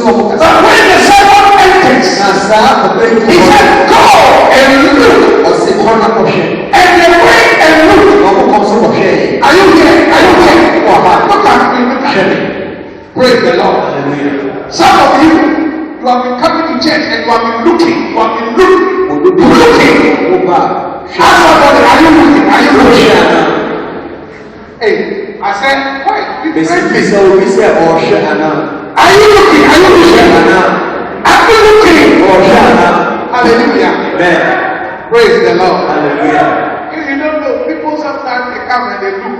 But when the servant enters, he said, go and look. And they went and looked. Are you here? Are you here? Look at me. Look at me. Praise the Lord. Some of you have been coming to church and you have been looking. You have been looking. Ask somebody, are you looking? Are you looking? Hey, I said, why? Are you looking? Are you looking? Are you looking? Hallelujah. Amen. Praise the Lord. Hallelujah. If you don't know, people sometimes they come and they look.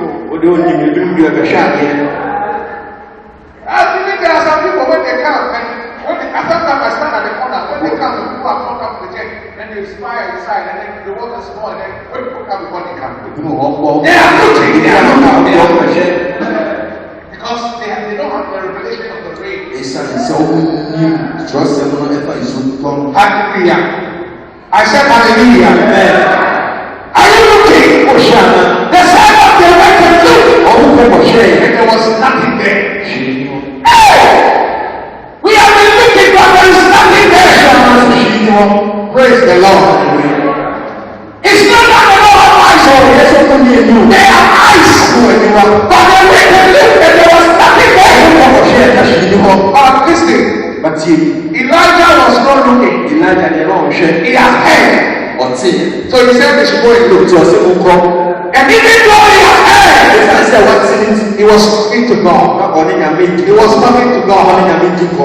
I think there are some people when they come and sometimes I stand at the corner when they come and people have not come to the church and they spy inside and then they walk small and then when people come before they come. They are looking. They are not out there. Because they don't have the revelation of the rain. Hallelujah. I said hallelujah. Amen. Are you looking? The servant they went and looked. And there was nothing there. Hey! We have been looking but there is nothing there. Praise the Lord. It's not that they don't have eyes. They have eyes. But they went and looked and there was nothing there. Listen. Elijah was not looking. He has heard. So he said they should go and look. And even though he has heard, he was talking to God. He was talking to God.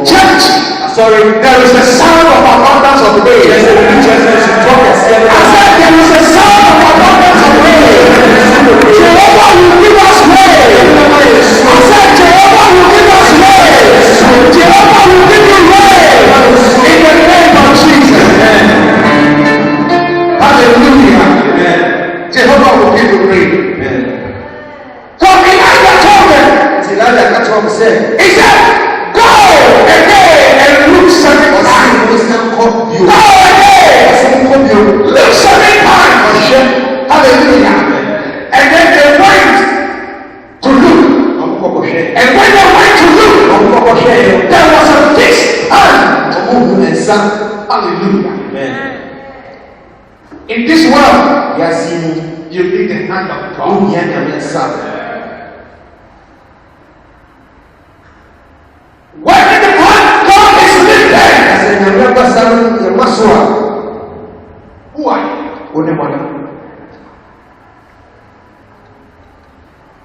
Church, there is a sound of abundance of rain. I said there is a sound of abundance of rain. Jehovah will give us rain. I said Jehovah will give us rain. Jehovah will give you rain. In the name of Jesus. Hallelujah. Jehovah will give you rain. So Elijah told them. He said, go again and look 7 times. Go again. Look 7 times. Hallelujah. And then they went to look. And when they went to look, there was a fixed hand. Hallelujah. In this world, you need the hand of God. When the hand of God is lifted, who are you?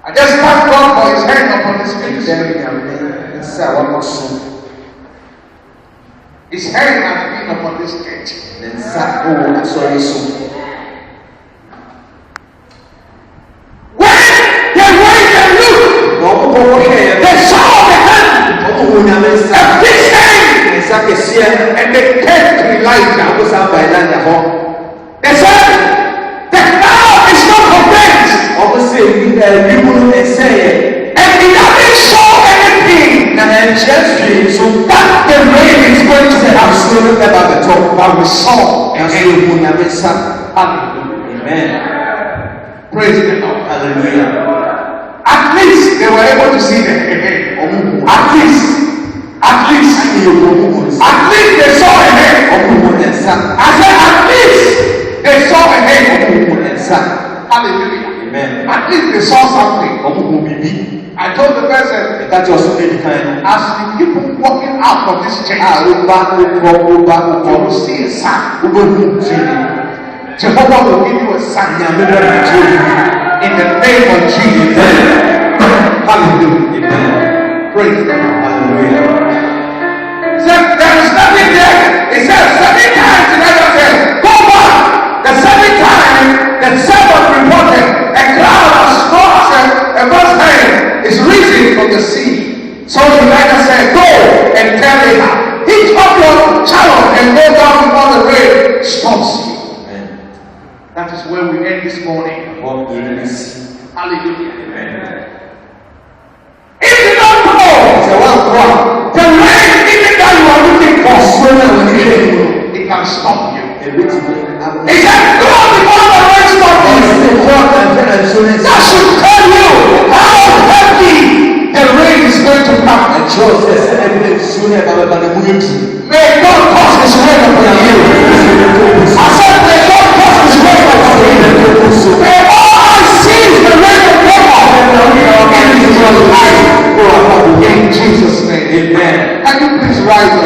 I just thank God for his hand upon this ministry. His hand has been upon this church. When they went and looked, they saw the hand, a fixed hand, and they came to Elijah. They said, the cloud is not convinced. And he doesn't show anything that the rain is going to have stolen about the top. But we saw hallelujah. Amen. Praise the Lord. Hallelujah. At least they were able to see the head. At least they saw a head. I said at least they saw a head. Hallelujah. Amen. At least they saw something. I told the person, as you keep walking out of this church, you will see a sign. Jehovah will give you a sign. In the name of Jesus. Hallelujah. Amen. Praise God. Hallelujah. He said, there is nothing there. He said, 7 times. Elijah said, go back. The 7th time, the servant reported, a cloud as small as a first hand is risen from the sea. So Elijah said, go and tell Ahab, hitch up your chariot and go down before the rain stops you. That is where we end this morning. Hallelujah. Amen. If you don't know the rain even that you are looking for, it can stop you. He said, go before the rain stops you. That should tell you how heavy the rain is going to come. May God cause his rain upon you. I said, may God cause his rain upon you. May all seas the rain of God in your life. In Jesus' name, amen. Can you please rise up?